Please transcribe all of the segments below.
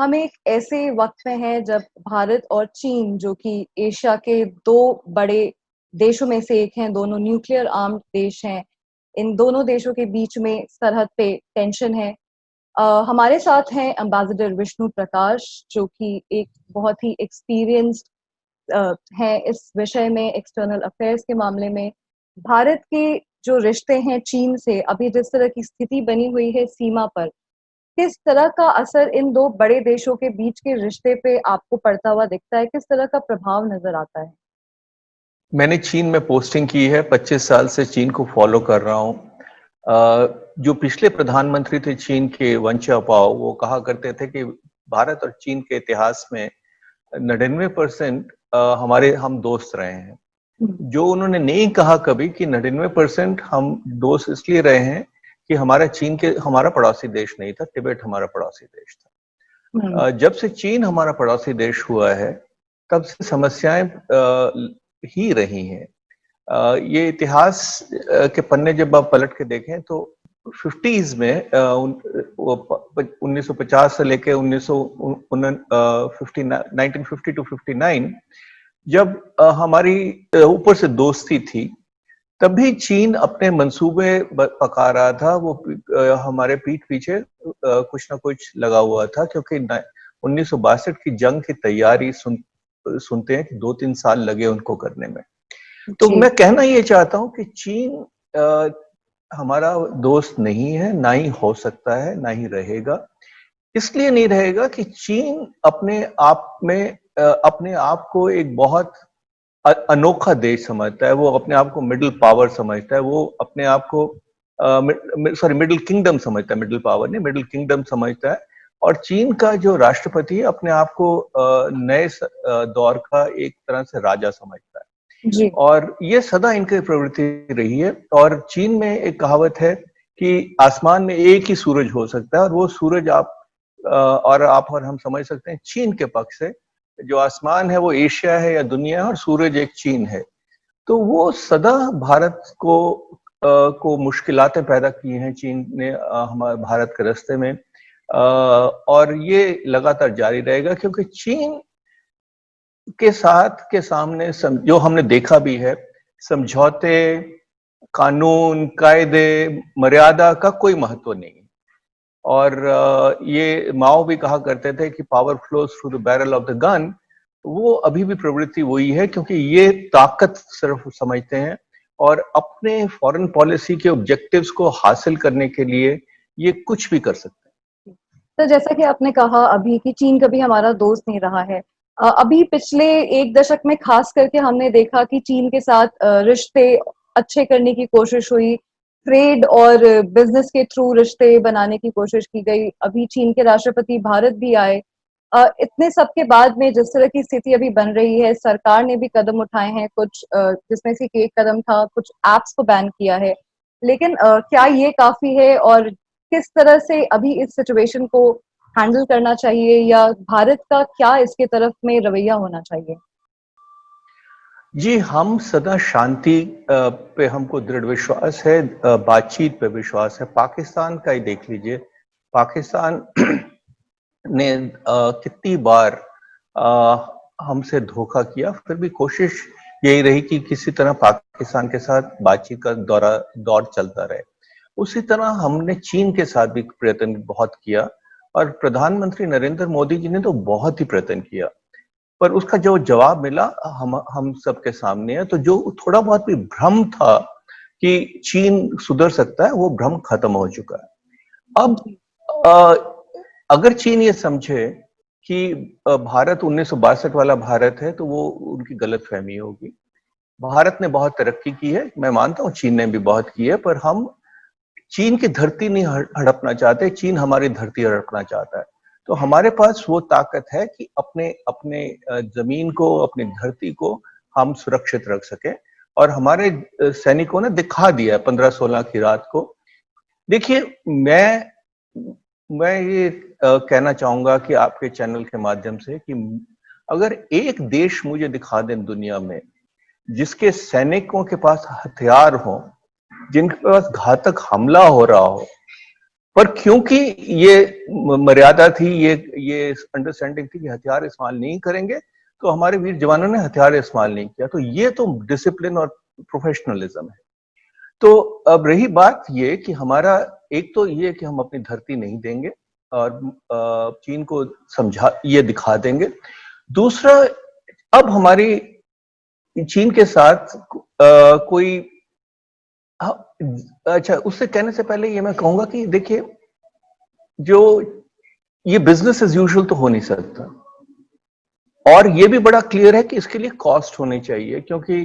हम एक ऐसे वक्त में हैं जब भारत और चीन जो कि एशिया के दो बड़े देशों में से एक हैं, दोनों न्यूक्लियर आर्म्ड देश हैं। इन दोनों देशों के बीच में सरहद पे टेंशन है। हमारे साथ हैं एम्बेसडर विष्णु प्रकाश, जो कि एक बहुत ही एक्सपीरियंस्ड हैं इस विषय में, एक्सटर्नल अफेयर्स के मामले में। भारत के जो रिश्ते हैं चीन से, अभी जिस तरह की स्थिति बनी हुई है सीमा पर, किस तरह का असर इन दो बड़े देशों के बीच के रिश्ते पे आपको पड़ता हुआ दिखता है? किस तरह का प्रभाव नजर आता है? मैंने चीन में पोस्टिंग की है। 25 साल से चीन को फॉलो कर रहा हूँ। जो पिछले प्रधानमंत्री थे चीन के, वन चाओपाओ, वो कहा करते थे कि भारत और चीन के इतिहास में 99% हमारे हम दोस्त रहे हैं। जो उन्होंने नहीं कहा कभी कि 99% हम दोस्त इसलिए रहे हैं कि हमारा पड़ोसी देश नहीं था, तिब्बत हमारा पड़ोसी देश हम्म। था। जब से चीन हमारा पड़ोसी देश हुआ है, तब से समस्याएं ही रही हैं। ये इतिहास के पन्ने जब आप पलट के देखें तो 50s में 1950 से लेके 1950 टू 59, जब हमारी ऊपर से दोस्ती थी, तभी चीन अपने मंसूबे पका रहा था। वो हमारे पीठ पीछे कुछ ना कुछ लगा हुआ था, क्योंकि 1962 की जंग की तैयारी सुनते हैं कि 2-3 साल लगे उनको करने में। तो जी। मैं कहना ये चाहता हूं कि चीन हमारा दोस्त नहीं है, ना ही हो सकता है, ना ही रहेगा। इसलिए नहीं रहेगा कि चीन अपने आप को एक बहुत अनोखा देश समझता है। वो अपने आप को मिडिल पावर समझता है। वो अपने आप को मिडिल किंगडम समझता है। मिडिल पावर नहीं, मिडिल किंगडम समझता है। और चीन का जो राष्ट्रपति है, अपने आप को नए दौर का एक तरह से राजा समझता है। जी। और ये सदा इनकी प्रवृत्ति रही है। और चीन में एक कहावत है कि आसमान में एक ही सूरज हो सकता है, और वो सूरज आप और हम समझ सकते हैं चीन के पक्ष से। जो आसमान है वो एशिया है या दुनिया है, और सूरज एक चीन है। तो वो सदा भारत को मुश्किलातें पैदा की हैं चीन ने हमारे भारत के रास्ते में। और ये लगातार जारी रहेगा, क्योंकि चीन के साथ के सामने जो हमने देखा भी है, समझौते, कानून, कायदे, मर्यादा का कोई महत्व नहीं। और ये माओ भी कहा करते थे कि power flows through the barrel of the gun. वो अभी भी प्रवृत्ति वही है, क्योंकि ये ताकत सिर्फ समझते हैं, और अपने फॉरेन पॉलिसी के ऑब्जेक्टिव्स को हासिल करने के लिए ये कुछ भी कर सकते हैं। तो जैसा कि आपने कहा अभी कि चीन कभी हमारा दोस्त नहीं रहा है, अभी पिछले एक दशक में खास करके हमने देखा कि चीन के साथ रिश्ते अच्छे करने की कोशिश हुई, ट्रेड और बिजनेस के थ्रू रिश्ते बनाने की कोशिश की गई। अभी चीन के राष्ट्रपति भारत भी आए। इतने सब के बाद में जिस तरह की स्थिति अभी बन रही है, सरकार ने भी कदम उठाए हैं कुछ, जिसमें से एक कदम था कुछ एप्स को बैन किया है। लेकिन क्या ये काफी है, और किस तरह से अभी इस सिचुएशन को हैंडल करना चाहिए, या भारत का क्या इसके तरफ में रवैया होना चाहिए? जी, हम सदा शांति पे हमको दृढ़ विश्वास है, बातचीत पे विश्वास है। पाकिस्तान का ही देख लीजिए। पाकिस्तान ने कितनी बार हमसे धोखा किया, फिर भी कोशिश यही रही कि किसी तरह पाकिस्तान के साथ बातचीत का दौर चलता रहे। उसी तरह हमने चीन के साथ भी प्रयत्न बहुत किया, और प्रधानमंत्री नरेंद्र मोदी जी ने तो बहुत ही प्रयत्न किया, पर उसका जो जवाब मिला हम सबके सामने है। तो जो थोड़ा बहुत भी भ्रम था कि चीन सुधर सकता है, वो भ्रम खत्म हो चुका है। अब अगर चीन ये समझे कि भारत 1962 वाला भारत है, तो वो उनकी गलतफहमी होगी। भारत ने बहुत तरक्की की है, मैं मानता हूँ चीन ने भी बहुत की है, पर हम चीन की धरती नहीं हड़पना चाहते। चीन हमारी धरती हड़पना चाहता है। तो हमारे पास वो ताकत है कि अपने अपने जमीन को, अपनी धरती को हम सुरक्षित रख सके। और हमारे सैनिकों ने दिखा दिया 15-16 की रात को। देखिए, मैं ये कहना चाहूंगा कि आपके चैनल के माध्यम से कि अगर एक देश मुझे दिखा दें दुनिया में जिसके सैनिकों के पास हथियार हो, जिनके पास घातक हमला हो रहा हो, पर क्योंकि ये मर्यादा थी, ये अंडरस्टैंडिंग थी कि हथियार इस्तेमाल नहीं करेंगे, तो हमारे वीर जवानों ने हथियार इस्तेमाल नहीं किया। तो ये तो डिसिप्लिन और प्रोफेशनलिज्म है। तो अब रही बात ये कि हमारा एक तो ये कि हम अपनी धरती नहीं देंगे और चीन को समझा ये दिखा देंगे। दूसरा, अब हमारी चीन के साथ कोई अच्छा, उससे कहने से पहले ये मैं कहूंगा कि देखिए, जो ये बिजनेस एज यूजुअल तो हो नहीं सकता, और ये भी बड़ा क्लियर है कि इसके लिए कॉस्ट होनी चाहिए, क्योंकि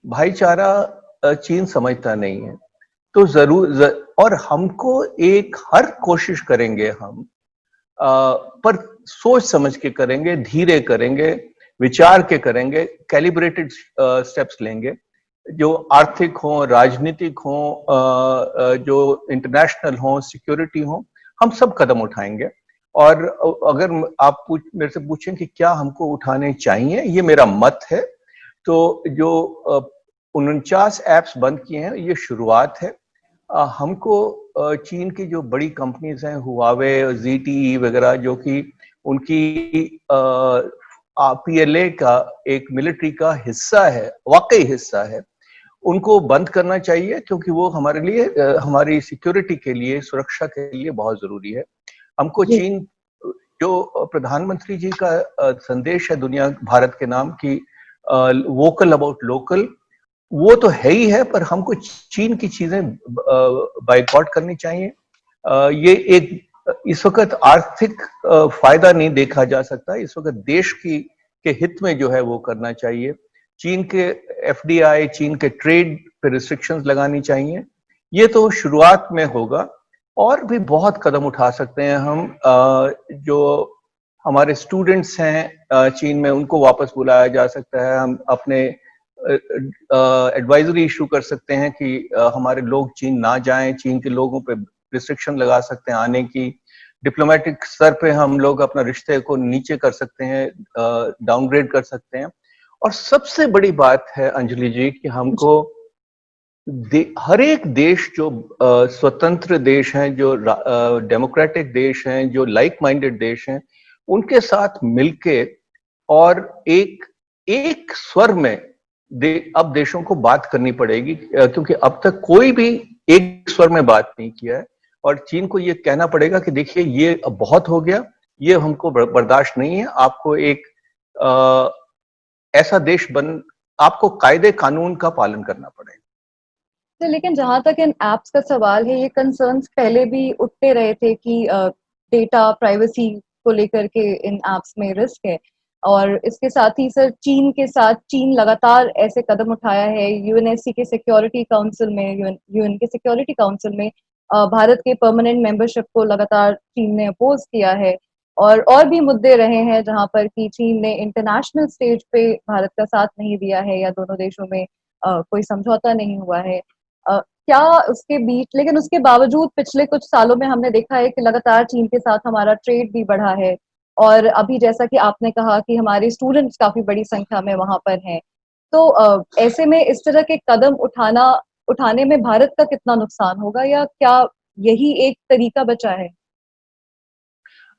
भाईचारा चीन समझता नहीं है। तो और हमको एक हर कोशिश करेंगे हम, पर सोच समझ के करेंगे, धीरे करेंगे, विचार के करेंगे, कैलिब्रेटेड स्टेप्स लेंगे, जो आर्थिक हो, राजनीतिक हो, जो इंटरनेशनल हो, सिक्योरिटी हो, हम सब कदम उठाएंगे। और अगर आप मेरे से पूछें कि क्या हमको उठाने चाहिए, ये मेरा मत है। तो जो 49 एप्स बंद किए हैं, ये शुरुआत है। हमको चीन की जो बड़ी कंपनीज हैं, हुआवे, ZTE वगैरह, जो कि उनकी PLA का एक मिलिट्री का हिस्सा है, वाकई हिस्सा है, उनको बंद करना चाहिए, क्योंकि वो हमारे लिए, हमारी सिक्योरिटी के लिए, सुरक्षा के लिए बहुत जरूरी है। हमको जी। चीन, जो प्रधानमंत्री जी का संदेश है दुनिया, भारत के नाम की, वोकल अबाउट लोकल, वो तो है ही है, पर हमको चीन की चीजें बाइकआउट करनी चाहिए। ये एक इस वक्त आर्थिक फायदा नहीं देखा जा सकता, इस वक्त देश के हित में जो है वो करना चाहिए। चीन के FDI, चीन के ट्रेड पे रिस्ट्रिक्शंस लगानी चाहिए। ये तो शुरुआत में होगा, और भी बहुत कदम उठा सकते हैं हम। जो हमारे स्टूडेंट्स हैं चीन में, उनको वापस बुलाया जा सकता है। हम अपने एडवाइजरी इशू कर सकते हैं कि हमारे लोग चीन ना जाएं, चीन के लोगों पे रिस्ट्रिक्शन लगा सकते हैं आने की। डिप्लोमेटिक स्तर पे हम लोग अपना रिश्ते को नीचे कर सकते हैं, डाउनग्रेड कर सकते हैं। और सबसे बड़ी बात है अंजलि जी कि हमको हर एक देश जो स्वतंत्र देश हैं, जो डेमोक्रेटिक देश हैं, जो लाइक माइंडेड देश हैं, उनके साथ मिलके और एक एक स्वर में अब देशों को बात करनी पड़ेगी, क्योंकि अब तक कोई भी एक स्वर में बात नहीं किया है। और चीन को ये कहना पड़ेगा कि देखिए, ये अब बहुत हो गया, ये हमको बर्दाश्त नहीं है। आपको एक ऐसा देश आपको कायदे कानून का पालन करना पड़ेगा। तो लेकिन जहां तक इन एप्स का सवाल है, ये कंसर्न्स पहले भी उठते रहे थे कि डेटा प्राइवेसी को लेकर के इन एप्स में रिस्क है। और इसके साथ ही सर, चीन लगातार ऐसे कदम उठाया है। यूएनएससी के सिक्योरिटी काउंसिल में, यूएन के सिक्योरिटी काउंसिल में भारत के परमानेंट मेंबरशिप को लगातार चीन ने अपोज किया है। और भी मुद्दे रहे हैं जहां पर कि चीन ने इंटरनेशनल स्टेज पे भारत का साथ नहीं दिया है, या दोनों देशों में कोई समझौता नहीं हुआ है। क्या उसके बीच, लेकिन उसके बावजूद पिछले कुछ सालों में हमने देखा है कि लगातार चीन के साथ हमारा ट्रेड भी बढ़ा है। और अभी जैसा कि आपने कहा कि हमारे स्टूडेंट्स काफी बड़ी संख्या में वहां पर हैं। तो ऐसे में इस तरह के कदम उठाने में भारत का कितना नुकसान होगा, या क्या यही एक तरीका बचा है?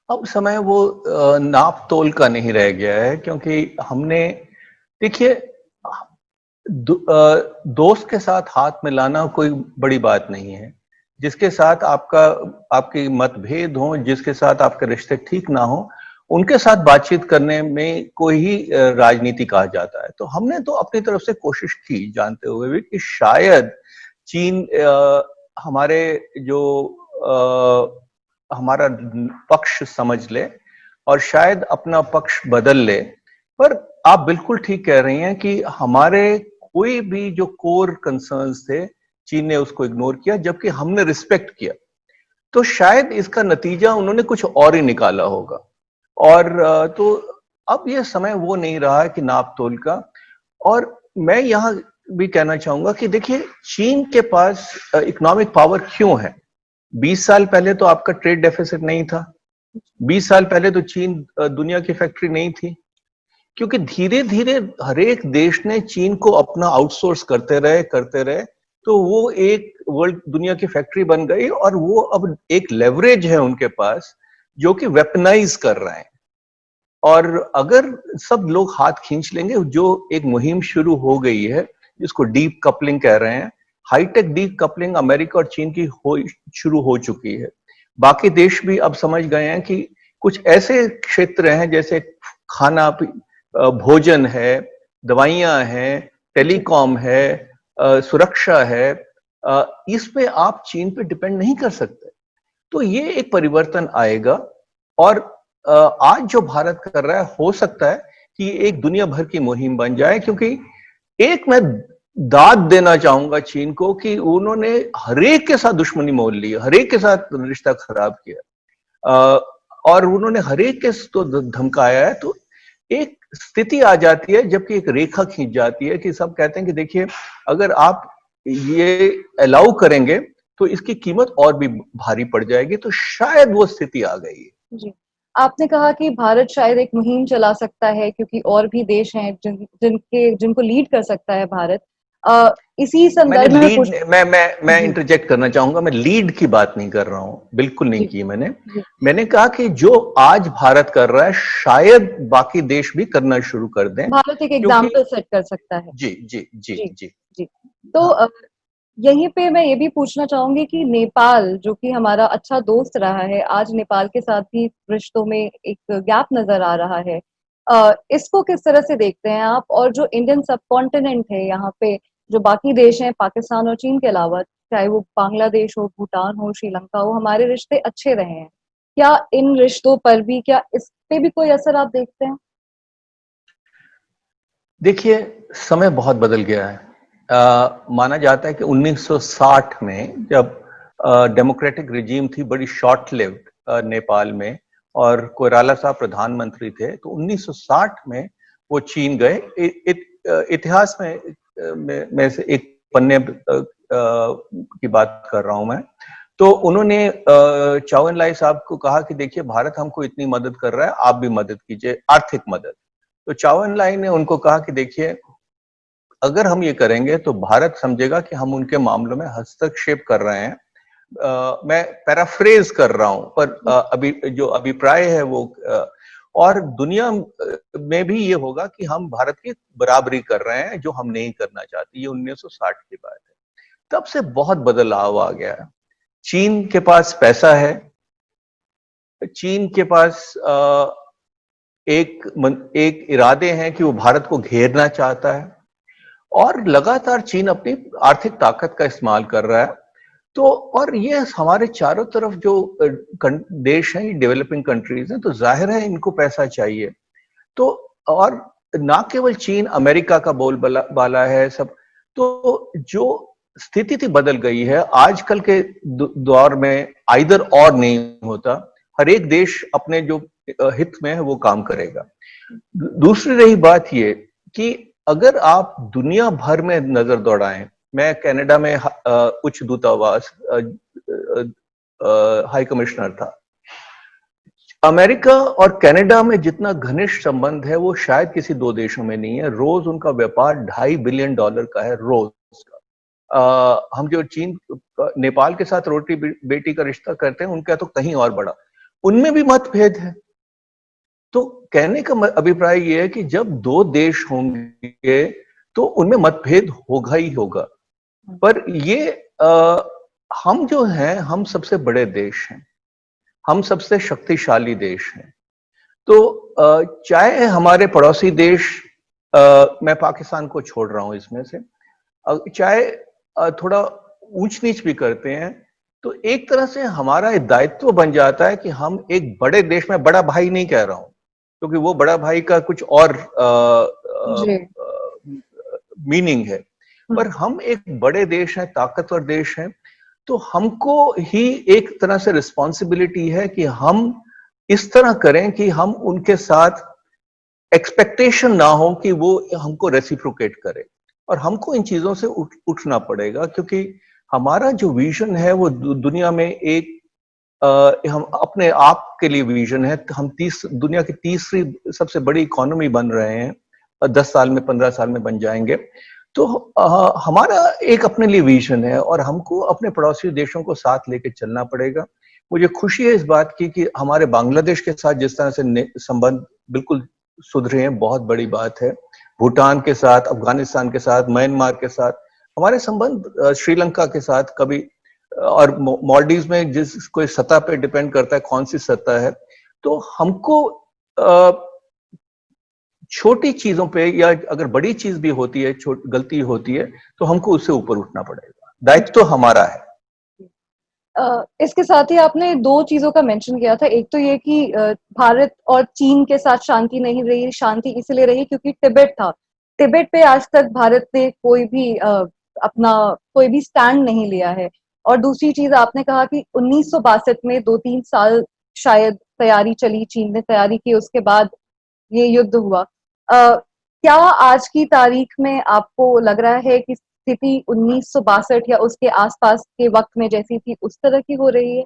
अब समय वो नाप तोल का नहीं रह गया है, क्योंकि हमने, देखिए, दोस्त के साथ हाथ मिलाना कोई बड़ी बात नहीं है। जिसके साथ आपके मतभेद हो, जिसके साथ आपके रिश्ते ठीक ना हो, उनके साथ बातचीत करने में कोई ही राजनीति कहा जाता है। तो हमने तो अपनी तरफ से कोशिश की, जानते हुए भी कि शायद चीन हमारे जो हमारा पक्ष समझ ले और शायद अपना पक्ष बदल ले। पर आप बिल्कुल ठीक कह रही हैं कि हमारे कोई भी जो कोर कंसर्न्स थे, चीन ने उसको इग्नोर किया, जबकि हमने रिस्पेक्ट किया। तो शायद इसका नतीजा उन्होंने कुछ और ही निकाला होगा। और तो अब ये समय वो नहीं रहा है कि नाप तोल का। और मैं यहां भी कहना चाहूंगा कि देखिए, चीन के पास इकोनॉमिक पावर क्यों है। 20 साल पहले तो आपका ट्रेड डेफिसिट नहीं था। 20 साल पहले तो चीन दुनिया की फैक्ट्री नहीं थी, क्योंकि धीरे धीरे हर एक देश ने चीन को अपना आउटसोर्स करते रहे। तो वो एक वर्ल्ड दुनिया की फैक्ट्री बन गई और वो अब एक लेवरेज है उनके पास जो कि वेपनाइज कर रहे हैं। और अगर सब लोग हाथ खींच लेंगे, जो एक मुहिम शुरू हो गई है जिसको डीप कपलिंग कह रहे हैं, हाईटेक डीप कपलिंग अमेरिका और चीन की शुरू हो चुकी है। बाकी देश भी अब समझ गए हैं कि कुछ ऐसे क्षेत्र हैं जैसे खाना, भोजन है, दवाइयां हैं, टेलीकॉम है, सुरक्षा है, इस पे आप चीन पे डिपेंड नहीं कर सकते। तो ये एक परिवर्तन आएगा और आज जो भारत कर रहा है, हो सकता है कि एक दुनिया भर की मुहिम बन जाए, क्योंकि एक मैं दाद देना चाहूंगा चीन को कि उन्होंने हरेक के साथ दुश्मनी मोल ली, हरेक के साथ रिश्ता खराब किया, और उन्होंने हरेक के तो धमकाया है। तो एक स्थिति आ जाती है जबकि एक रेखा खींच जाती है कि सब कहते हैं कि देखिए, अगर आप ये अलाउ करेंगे तो इसकी कीमत और भी भारी पड़ जाएगी। तो शायद वो स्थिति आ गई है। जी। आपने कहा कि भारत शायद एक मुहिम चला सकता है क्योंकि और भी देश हैं जिनको लीड कर सकता है भारत। इसी मैंने संदर्भ में लीड, पूछ मैं जी, इंटरजेक्ट करना चाहूंगा, मैं लीड की बात नहीं कर रहा हूं, बिल्कुल नहीं जी, की मैंने। जी। मैंने कहा कि जो आज भारत कर रहा है शायद बाकी देश भी करना शुरू कर दें, भारत एक क्योंकि एग्जाम्पल सेट कर सकता है। जी जी जी जी, जी। जी। तो हाँ, यहीं पे मैं ये भी पूछना चाहूंगी कि नेपाल जो कि हमारा अच्छा दोस्त रहा है, आज नेपाल के साथ भी रिश्तों में एक गैप नजर आ रहा है। इसको किस तरह से देखते हैं आप? और जो इंडियन सब कॉन्टिनेंट है यहाँ पे, जो बाकी देश हैं पाकिस्तान और चीन के अलावा, चाहे वो बांग्लादेश हो, भूटान हो, श्रीलंका हो, हमारे रिश्ते अच्छे रहे हैं। क्या इन रिश्तों पर भी, क्या इस पे भी कोई असर आप देखते हैं? देखिए, समय बहुत बदल गया है। माना जाता है कि 1960 में जब डेमोक्रेटिक रिजीम थी, बड़ी शॉर्ट लिव्ड नेपाल में, और कोइराला साहब प्रधानमंत्री थे, तो 1960 में वो चीन गए। इतिहास में से एक पन्ने की बात कर रहा हूं मैं। तो उन्होंने चाउ एन लाई साहब को कहा कि देखिए, भारत हमको इतनी मदद कर रहा है, आप भी मदद कीजिए, आर्थिक मदद। तो चाउ एन लाई ने उनको कहा कि देखिए, अगर हम ये करेंगे तो भारत समझेगा कि हम उनके मामलों में हस्तक्षेप कर रहे हैं। मैं पैराफ्रेज कर रहा हूं, पर अभी जो अभिप्राय है वो और दुनिया में भी ये होगा कि हम भारत की बराबरी कर रहे हैं, जो हम नहीं करना चाहते। ये 1960 की बात है। तब से बहुत बदलाव आ गया है। चीन के पास पैसा है, चीन के पास एक इरादे हैं कि वो भारत को घेरना चाहता है, और लगातार चीन अपनी आर्थिक ताकत का इस्तेमाल कर रहा है। तो और ये हमारे चारों तरफ जो देश हैं, डेवलपिंग कंट्रीज हैं, तो जाहिर है इनको पैसा चाहिए। तो और ना केवल चीन, अमेरिका का बोलबाला है सब। तो जो स्थिति थी बदल गई है। आजकल के दौर में आइदर और नहीं होता, हर एक देश अपने जो हित में है वो काम करेगा। दूसरी रही बात ये कि अगर आप दुनिया भर में नजर दौड़ाएं, मैं कनाडा में उच्च दूतावास हाई कमिश्नर था। अमेरिका और कनाडा में जितना घनिष्ठ संबंध है वो शायद किसी दो देशों में नहीं है। रोज उनका व्यापार $2.5 बिलियन का है, रोज का। हम जो चीन, नेपाल के साथ रोटी बेटी का रिश्ता करते हैं, उनका तो कहीं और बड़ा। उनमें भी मतभेद है। तो कहने का अभिप्राय ये है कि जब दो देश होंगे तो उनमें मतभेद होगा ही होगा। पर ये हम जो हैं, हम सबसे बड़े देश हैं, हम सबसे शक्तिशाली देश हैं। तो चाहे हमारे पड़ोसी देश, मैं पाकिस्तान को छोड़ रहा हूं इसमें से, चाहे थोड़ा ऊंच नीच भी करते हैं, तो एक तरह से हमारा दायित्व बन जाता है कि हम एक बड़े देश में, बड़ा भाई नहीं कह रहा हूं क्योंकि वो बड़ा भाई का कुछ और जी। मीनिंग है, पर हम एक बड़े देश हैं, ताकतवर देश हैं। तो हमको ही एक तरह से रिस्पॉन्सिबिलिटी है कि हम इस तरह करें कि हम उनके साथ एक्सपेक्टेशन ना हो कि वो हमको रेसिप्रोकेट करे, और हमको इन चीजों से उठना पड़ेगा, क्योंकि हमारा जो विजन है वो दुनिया में एक हम अपने आप के लिए विजन है। हम दुनिया की तीसरी सबसे बड़ी इकोनॉमी बन रहे हैं, 10 साल में, 15 साल में बन जाएंगे। तो हमारा एक अपने लिए विजन है और हमको अपने पड़ोसी देशों को साथ लेके चलना पड़ेगा। मुझे खुशी है इस बात की कि हमारे बांग्लादेश के साथ जिस तरह से संबंध बिल्कुल सुधरे हैं, बहुत बड़ी बात है। भूटान के साथ, अफगानिस्तान के साथ, म्यांमार के साथ हमारे संबंध, श्रीलंका के साथ कभी, और मालदीव में जिस कोई सतह पे डिपेंड करता है कौन सी सतह है। तो हमको छोटी चीजों पे, या अगर बड़ी चीज भी होती है, गलती होती है, तो हमको उससे ऊपर उठना पड़ेगा। दायित्व तो हमारा है। इसके साथ ही आपने दो चीजों का मेंशन किया था। एक तो ये कि भारत और चीन के साथ शांति नहीं रही, शांति इसलिए रही क्योंकि तिब्बत था। तिब्बत पे आज तक भारत ने कोई भी अपना कोई भी स्टैंड नहीं लिया है। और दूसरी चीज आपने कहा कि 1962 में 2-3 साल शायद तैयारी चली, चीन ने तैयारी की, उसके बाद ये युद्ध हुआ। क्या आज की तारीख में आपको लग रहा है कि स्थिति 1962 या उसके आसपास के वक्त में जैसी थी उस तरह की हो रही है?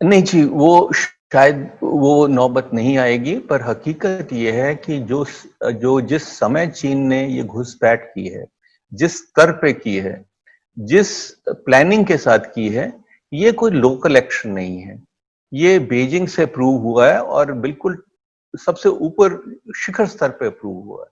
नहीं जी, वो शायद वो नौबत नहीं आएगी, पर हकीकत ये है कि जो जिस समय चीन ने ये घुसपैठ की है, जिस स्तर पे की है, जिस प्लानिंग के साथ की है, ये कोई लोकल एक्शन नहीं है। ये बीजिंग से प्रूव हुआ है और बिल्कुल सबसे ऊपर शिखर स्तर पे प्रूव हुआ है।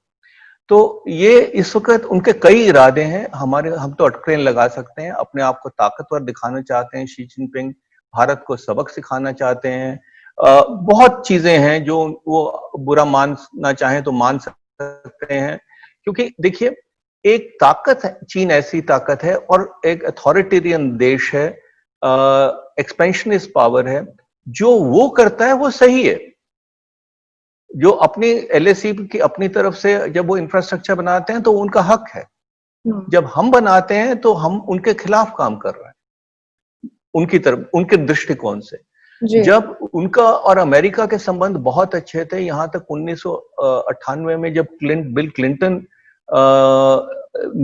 तो ये इस वक्त उनके कई इरादे हैं। हम तो अटकलें लगा सकते हैं, अपने आप को ताकतवर दिखाना चाहते हैं शी जिनपिंग, भारत को सबक सिखाना चाहते हैं। बहुत चीजें हैं जो वो बुरा मानना चाहें तो मान सकते हैं, क्योंकि देखिए एक ताकत है, चीन ऐसी ताकत है और एक अथॉरिटेरियन देश है, एक्सपेंशनिस्ट पावर है। जो वो करता है वो सही है। जो अपनी एलएसी की अपनी तरफ से जब वो इंफ्रास्ट्रक्चर बनाते हैं तो उनका हक है। जब हम बनाते हैं तो हम उनके खिलाफ काम कर रहे हैं, उनकी तरफ, उनके दृष्टिकोण से। जब उनका और अमेरिका के संबंध बहुत अच्छे थे, यहां तक 1998 में जब बिल क्लिंटन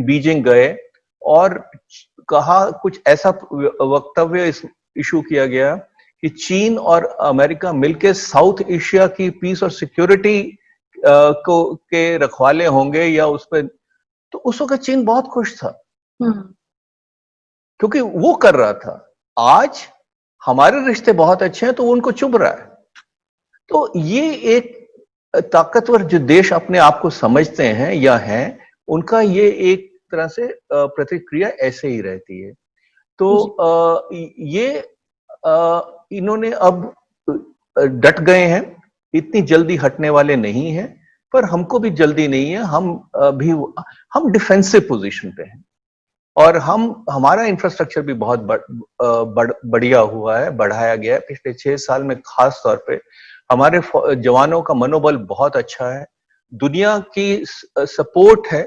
बीजिंग गए और कहा, कुछ ऐसा वक्तव्य इस इशू किया गया कि चीन और अमेरिका मिलकर साउथ एशिया की पीस और सिक्योरिटी को के रखवाले होंगे या उस पर, तो उस वक्त चीन बहुत खुश था क्योंकि वो कर रहा था। आज हमारे रिश्ते बहुत अच्छे हैं तो वो उनको चुभ रहा है। तो ये एक ताकतवर जो देश अपने आप को समझते हैं या हैं, उनका ये एक तरह से प्रतिक्रिया ऐसे ही रहती है। तो ये इन्होंने अब डट गए हैं, इतनी जल्दी हटने वाले नहीं हैं, पर हमको भी जल्दी नहीं है। हम डिफेंसिव पोजीशन पे हैं और हमारा इंफ्रास्ट्रक्चर भी बहुत बढ़िया हुआ है, बढ़ाया गया है पिछले 6 साल में। खास तौर पे हमारे जवानों का मनोबल बहुत अच्छा है, दुनिया की सपोर्ट है।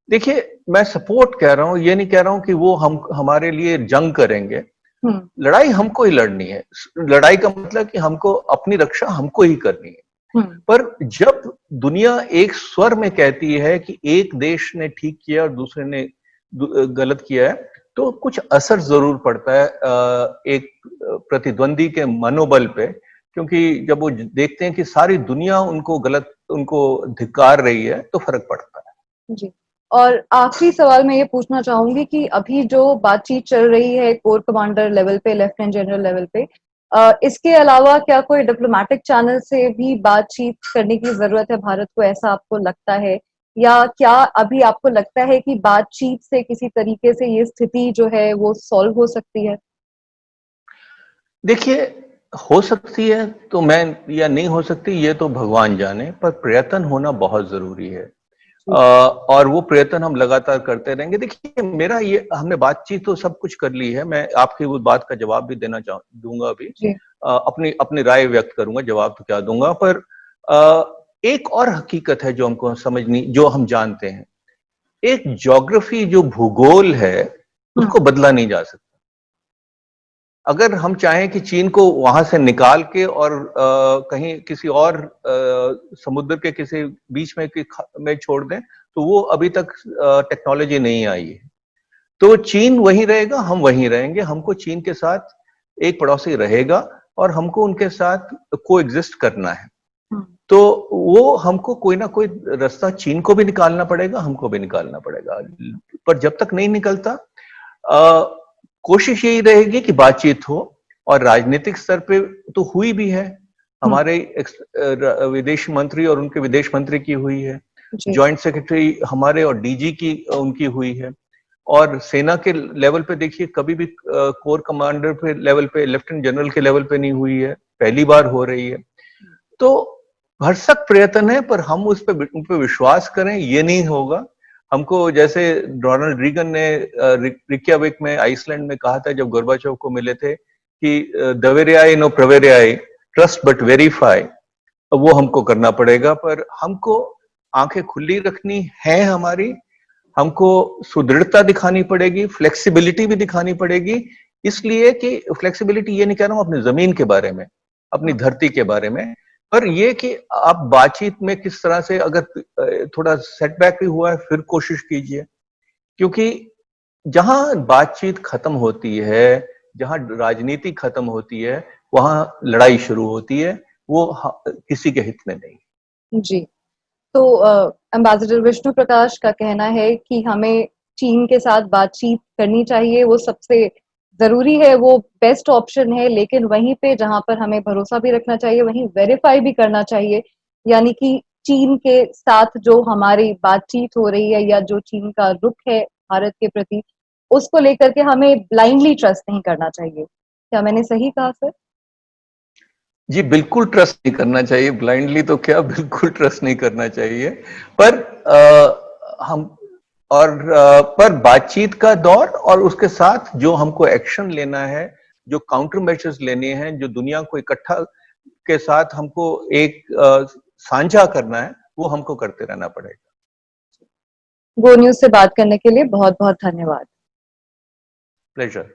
देखिए, मैं सपोर्ट कह रहा हूं, ये नहीं कह रहा हूं कि वो हमारे लिए जंग करेंगे। लड़ाई हमको ही लड़नी है। लड़ाई का मतलब कि हमको अपनी रक्षा हमको ही करनी है। पर जब दुनिया एक स्वर में कहती है कि एक देश ने ठीक किया और दूसरे ने गलत किया है, तो कुछ असर जरूर पड़ता है एक प्रतिद्वंदी के मनोबल पे, क्योंकि जब वो देखते हैं कि सारी दुनिया उनको धिक्कार रही है तो फर्क पड़ता है। जी। और आखिरी सवाल मैं ये पूछना चाहूंगी कि अभी जो बातचीत चल रही है कोर कमांडर लेवल पे, लेफ्टिनेंट जनरल लेवल पे, इसके अलावा क्या कोई डिप्लोमेटिक चैनल से भी बातचीत करने की जरूरत है भारत को, ऐसा आपको लगता है? या क्या अभी आपको लगता है कि बातचीत से किसी तरीके से ये स्थिति जो है वो सॉल्व हो सकती है? देखिए, हो सकती है तो मैं, या नहीं हो सकती ये तो भगवान जाने, पर प्रयत्न होना बहुत जरूरी है। और वो प्रयत्न हम लगातार करते रहेंगे। देखिए, मेरा ये, हमने बातचीत तो सब कुछ कर ली है, मैं आपकी वो बात का जवाब भी दूंगा अभी। अपनी अपनी राय व्यक्त करूंगा, जवाब तो क्या दूंगा। पर एक और हकीकत है जो हमको समझनी, जो हम जानते हैं, एक ज्योग्राफी, जो भूगोल है, उसको बदला नहीं जा सकता। अगर हम चाहें कि चीन को वहां से निकाल के और कहीं किसी और समुद्र के किसी बीच में छोड़ दें, तो वो अभी तक टेक्नोलॉजी नहीं आई है। तो चीन वहीं रहेगा, हम वहीं रहेंगे। हमको चीन के साथ एक पड़ोसी रहेगा और हमको उनके साथ को एग्जिस्ट करना है। तो वो हमको कोई ना कोई रास्ता चीन को भी निकालना पड़ेगा, हमको भी निकालना पड़ेगा। पर जब तक नहीं निकलता, कोशिश यही रहेगी कि बातचीत हो, और राजनीतिक स्तर पे तो हुई भी है। हमारे विदेश मंत्री और उनके विदेश मंत्री की हुई है, जॉइंट सेक्रेटरी हमारे और डीजी की उनकी हुई है, और सेना के लेवल पे देखिए कभी भी कोर कमांडर पे लेवल पे, लेफ्टिनेंट जनरल के लेवल पे नहीं हुई है, पहली बार हो रही है। तो भरसक प्रयत्न है, पर हम उन पे विश्वास करें ये नहीं होगा। हमको जैसे रोनाल्ड रीगन ने रिक्याविक में आइसलैंड में कहा था जब गोर्बाचोव को मिले थे कि दवेरियाई नो प्रवेरियाई, ट्रस्ट बट वेरीफाई, वो हमको करना पड़ेगा। पर हमको आंखें खुली रखनी है हमारी, हमको सुदृढ़ता दिखानी पड़ेगी, फ्लेक्सिबिलिटी भी दिखानी पड़ेगी। इसलिए कि फ्लेक्सिबिलिटी ये नहीं कह रहा हूं अपनी जमीन के बारे में, अपनी धरती के बारे में, पर ये कि आप बातचीत में किस तरह से, अगर थोड़ा सेटबैक भी हुआ है फिर कोशिश कीजिए, क्योंकि जहां बातचीत खत्म होती है, जहां राजनीति खत्म होती है, वहां लड़ाई शुरू होती है, वो किसी के हित में नहीं। जी, तो एम्बेसडर विष्णु प्रकाश का कहना है कि हमें चीन के साथ बातचीत करनी चाहिए, वो सबसे जरूरी है, वो बेस्ट ऑप्शन है, लेकिन वहीं पे जहां पर हमें भरोसा भी रखना चाहिए, वहीं वेरीफाई भी करना चाहिए। यानी कि चीन के साथ जो हमारी बातचीत हो रही है या जो चीन का रुख है भारत के प्रति, उसको लेकर के हमें ब्लाइंडली ट्रस्ट नहीं करना चाहिए। क्या मैंने सही कहा सर? जी बिल्कुल ट्रस्ट नहीं करना चाहिए, ब्लाइंडली तो क्या, बिल्कुल ट्रस्ट नहीं करना चाहिए। पर पर बातचीत का दौर और उसके साथ जो हमको एक्शन लेना है, जो काउंटर मेजर्स लेने हैं, जो दुनिया को इकट्ठा के साथ हमको एक साझा करना है, वो हमको करते रहना पड़ेगा। गो न्यूज से बात करने के लिए बहुत बहुत धन्यवाद। प्लेजर।